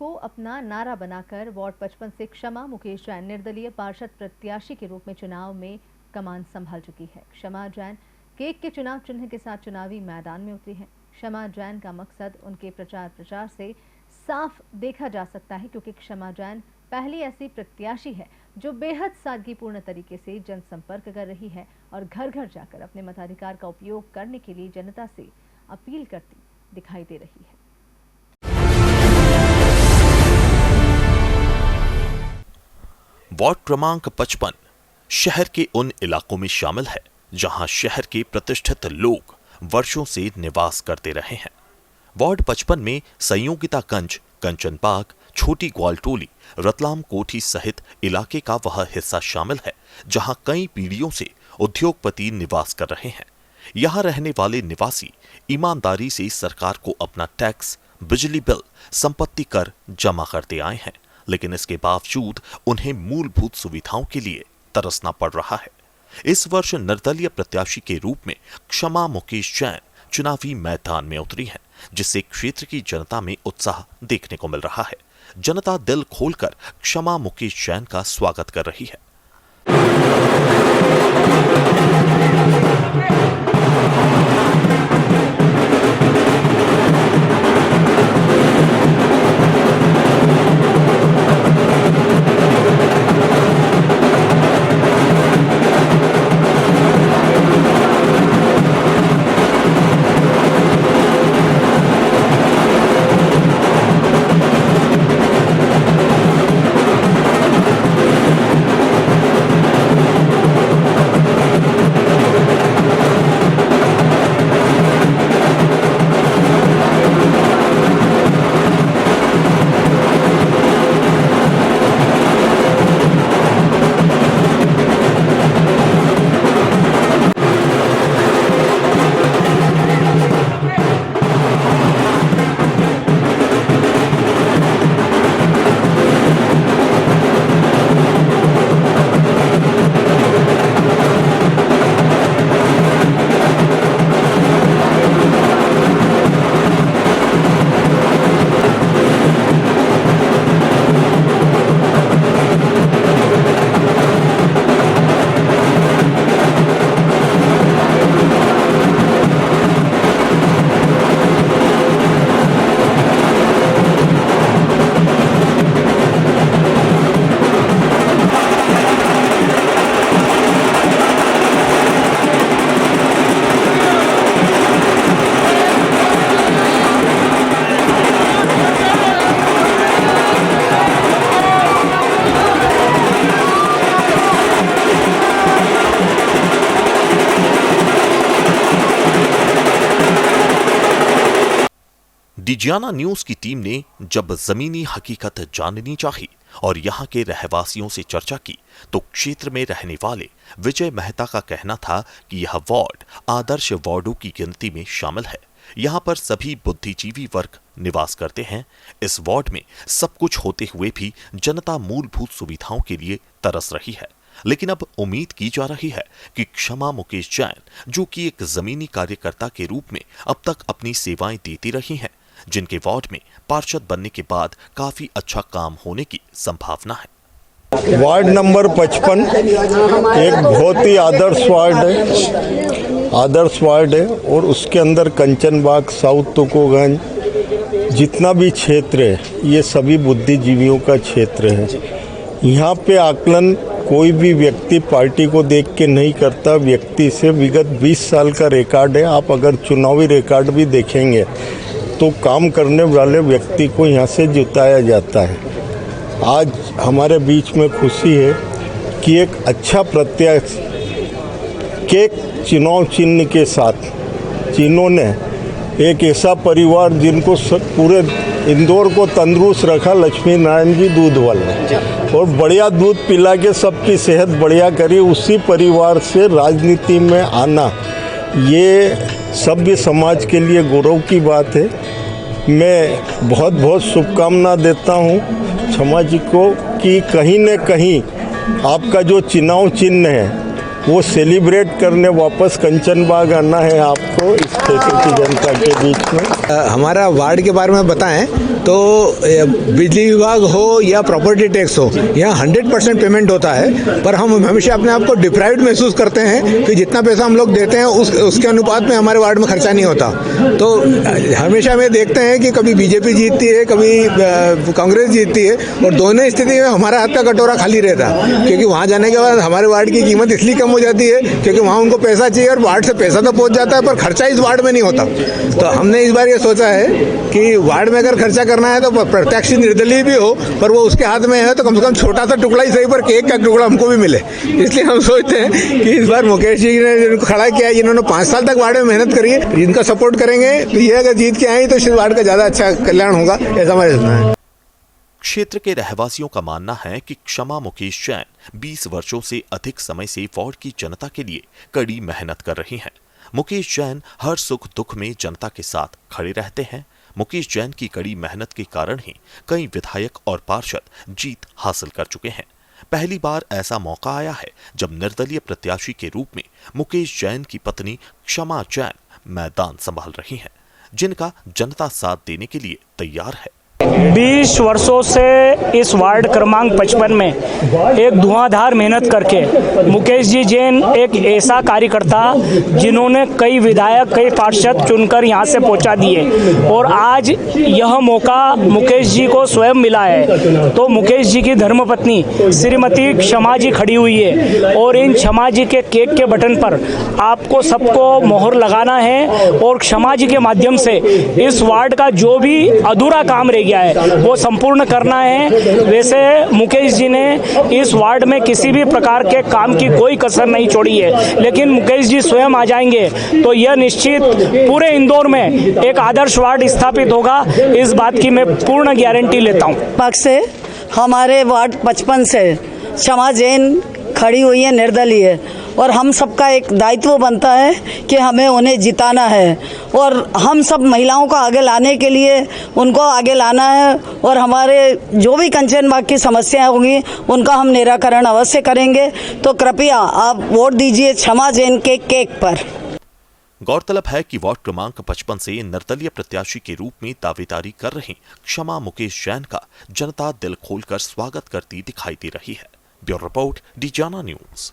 को अपना नारा बनाकर वार्ड 55 से क्षमा मुकेश जैन निर्दलीय पार्षद प्रत्याशी के रूप में चुनाव में कमान संभाल चुकी है। क्षमा जैन केक के चुनाव चिन्ह के साथ चुनावी मैदान में उतरी है। क्षमा जैन का मकसद उनके प्रचार से साफ देखा जा सकता है, क्योंकि क्षमा जैन पहली ऐसी प्रत्याशी है जो बेहद सादगीपूर्ण तरीके से जनसंपर्क कर रही है और घर घर जाकर अपने मताधिकार का उपयोग करने के लिए जनता से अपील करती दिखाई दे रही है। वार्ड क्रमांक 55 शहर के उन इलाकों में शामिल है जहां शहर के प्रतिष्ठित लोग वर्षों से निवास करते रहे हैं। वार्ड 55 में संयोगितागंज, कंचन बाग, छोटी ग्वालटोली, रतलाम कोठी सहित इलाके का वह हिस्सा शामिल है जहां कई पीढ़ियों से उद्योगपति निवास कर रहे हैं। यहां रहने वाले निवासी ईमानदारी से सरकार को अपना टैक्स, बिजली बिल, संपत्ति कर जमा करते आए हैं, लेकिन इसके बावजूद उन्हें मूलभूत सुविधाओं के लिए तरसना पड़ रहा है। इस वर्ष निर्दलीय प्रत्याशी के रूप में क्षमा मुकेश जैन चुनावी मैदान में उतरी हैं, जिससे क्षेत्र की जनता में उत्साह देखने को मिल रहा है। जनता दिल खोलकर क्षमा मुकेश जैन का स्वागत कर रही है। डिजियाना न्यूज की टीम ने जब जमीनी हकीकत जाननी चाही और यहां के रहवासियों से चर्चा की, तो क्षेत्र में रहने वाले विजय मेहता का कहना था कि यह वार्ड आदर्श वार्डों की गिनती में शामिल है। यहां पर सभी बुद्धिजीवी वर्ग निवास करते हैं। इस वार्ड में सब कुछ होते हुए भी जनता मूलभूत सुविधाओं के लिए तरस रही है। लेकिन अब उम्मीद की जा रही है कि क्षमा मुकेश जैन, जो कि एक जमीनी कार्यकर्ता के रूप में अब तक अपनी सेवाएं देती रही हैं, जिनके वार्ड में पार्षद बनने के बाद काफी अच्छा काम होने की संभावना है। वार्ड नंबर 55 एक बहुत ही आदर्श वार्ड है और उसके अंदर कंचन बाग, साउथ तुकोगंज, जितना भी क्षेत्र है ये सभी बुद्धिजीवियों का क्षेत्र है। यहाँ पे आकलन कोई भी व्यक्ति पार्टी को देख के नहीं करता, व्यक्ति से विगत 20 साल का रिकॉर्ड है। आप अगर चुनावी रिकॉर्ड भी देखेंगे तो काम करने वाले व्यक्ति को यहाँ से जिताया जाता है। आज हमारे बीच में खुशी है कि एक अच्छा प्रत्याशी के चुनाव चिन्ह के साथ जिन्होंने एक ऐसा परिवार जिनको पूरे इंदौर को तंदुरुस्त रखा, लक्ष्मी नारायण जी दूध वाले, और बढ़िया दूध पिला के सबकी सेहत बढ़िया करी, उसी परिवार से राजनीति में आना ये सभ्य समाज के लिए गौरव की बात है। मैं बहुत बहुत शुभकामना देता हूँ क्षमा जी को कि कहीं न कहीं आपका जो चुनाव चिन्ह है वो सेलिब्रेट करने वापस कंचन बाग आना है आपको इस क्षेत्र की जनता के बीच में। हमारा वार्ड के बारे में बताएं। तो बिजली विभाग हो या प्रॉपर्टी टैक्स हो, यहाँ 100% पेमेंट होता है, पर हम हमेशा अपने आप को डिप्राइव्ड महसूस करते हैं कि जितना पैसा हम लोग देते हैं उसके अनुपात में हमारे वार्ड में खर्चा नहीं होता। तो हमेशा में देखते हैं कि कभी बीजेपी जीतती है, कभी कांग्रेस जीतती है, और दोनों स्थिति में हमारा हाथ का कटोरा खाली रहता है, क्योंकि वहाँ जाने के बाद हमारे वार्ड की कीमत इसलिए कम हो जाती है क्योंकि वहाँ उनको पैसा चाहिए और वार्ड से पैसा तो पहुँच जाता है, पर खर्चा इस वार्ड में नहीं होता। तो हमने इस बार ये सोचा है कि वार्ड में अगर खर्चा करना है तो प्रत्यक्ष निर्दलीय भी हो, पर वो उसके हाथ में है तो कम से कम छोटा सा टुकड़ा ही सही, पर केक का टुकड़ा हमको भी मिले। इसलिए हम सोचते हैं कि इस बार मुकेश जी ने जिनको खड़ा किया है, जिन्होंने 5 साल तक वार्ड में मेहनत करी है, जिनका सपोर्ट करेंगे तो ये अगर जीत के आए तो इस वार्ड का ज्यादा अच्छा कल्याण होगा, ऐसा हमारा सुनना है। क्षेत्र के रहवासियों का मानना है कि क्षमा मुकेश जैन 20 वर्षों से अधिक समय से वार्ड की जनता के लिए कड़ी मेहनत कर रही हैं। मुकेश जैन हर सुख दुख में जनता के साथ खड़े रहते हैं। मुकेश जैन की कड़ी मेहनत के कारण ही कई विधायक और पार्षद जीत हासिल कर चुके हैं। पहली बार ऐसा मौका आया है जब निर्दलीय प्रत्याशी के रूप में मुकेश जैन की पत्नी क्षमा जैन मैदान संभाल रही हैं, जिनका जनता साथ देने के लिए तैयार है। 20 वर्षों से इस वार्ड क्रमांक 55 में एक धुआंधार मेहनत करके मुकेश जी जैन एक ऐसा कार्यकर्ता जिन्होंने कई विधायक, कई पार्षद चुनकर यहाँ से पहुँचा दिए, और आज यह मौका मुकेश जी को स्वयं मिला है। तो मुकेश जी की धर्मपत्नी श्रीमती क्षमा जी खड़ी हुई है, और इन क्षमा जी के केक के बटन पर आपको सबको मोहर लगाना है, और क्षमा जी के माध्यम से इस वार्ड का जो भी अधूरा काम रह गया है वो संपूर्ण करना है। वैसे मुकेश जी ने इस वार्ड में किसी भी प्रकार के काम की कोई कसर नहीं छोड़ी है, लेकिन मुकेश जी स्वयं आ जाएंगे तो यह निश्चित पूरे इंदौर में एक आदर्श वार्ड स्थापित होगा, इस बात की मैं पूर्ण गारंटी लेता हूँ। पक्ष से हमारे वार्ड 55 से क्षमा जैन खड़ी हुई है, निर्दलीय, और हम सबका एक दायित्व बनता है कि हमें उन्हें जिताना है, और हम सब महिलाओं को आगे लाने के लिए उनको आगे लाना है, और हमारे जो भी कंचन बाग की समस्याएं होंगी उनका हम निराकरण अवश्य करेंगे। तो कृपया आप वोट दीजिए क्षमा जैन के केक पर। गौरतलब है कि वार्ड क्रमांक 55 से निर्दलीय प्रत्याशी के रूप में दावेदारी कर रही क्षमा मुकेश जैन का जनता दिल खोलकर स्वागत करती दिखाई दे रही है। ब्यूरो रिपोर्ट, डिजाना न्यूज।